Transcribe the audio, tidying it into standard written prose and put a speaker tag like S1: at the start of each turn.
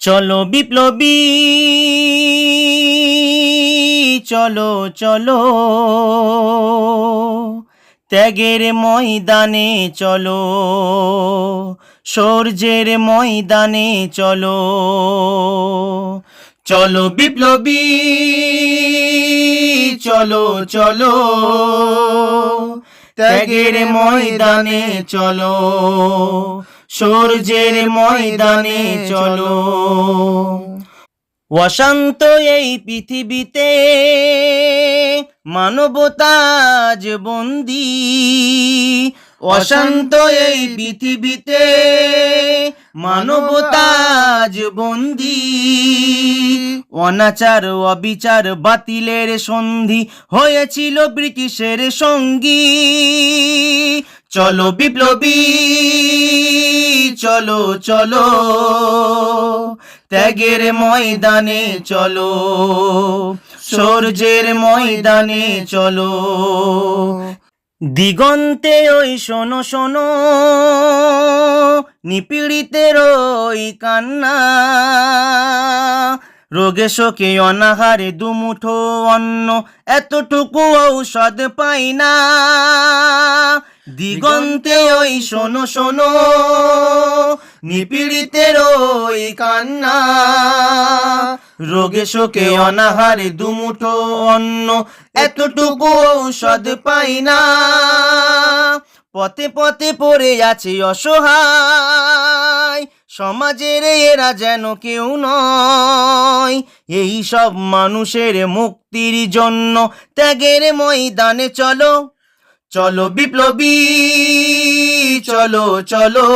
S1: চলো বিপ্লবী, চলো চলো, ত্যাগের ময়দানে চলো, শৌর্যের ময়দানে চলো। চলো বিপ্লবী, চলো চলো, ত্যাগের ময়দানে চলো, শৌর্যের ময়দানে চলো। অশান্ত এই পৃথিবীতে মানবতা আজ বন্দী, অশান্ত এই পৃথিবীতে মানবতা আজ বন্দী। অনাচার অবিচার বাতিলের সন্ধি হয়েছিল ব্রিটিশের সঙ্গী। চলো বিপ্লবী, চলো চলো, ত্যাগের ময়দানে চলো, শৌর্যের ময়দানে চলো। দিগন্তে ওই শোনো শোনো, নিপীড়িতের ওই কান্না, রোগে শোকে অনাহারে দুমুঠো অন্ন, এতটুকু ঔষধ পাই না। দিগন্তে ওই শোনো শোনো, নিপীড়িতের ওই কান্না, রোগে শোকে অনাহারে দুমুঠো অন্ন, এতটুকু ঔষধ পাই না। পথে পথে পড়ে আছে অসহায়, সমাজের এরা যেন কেউ নয়। এই সব মানুষের মুক্তির জন্য ত্যাগের ময়দানে চলো। চলো বিপ্লবী, চলো চলো।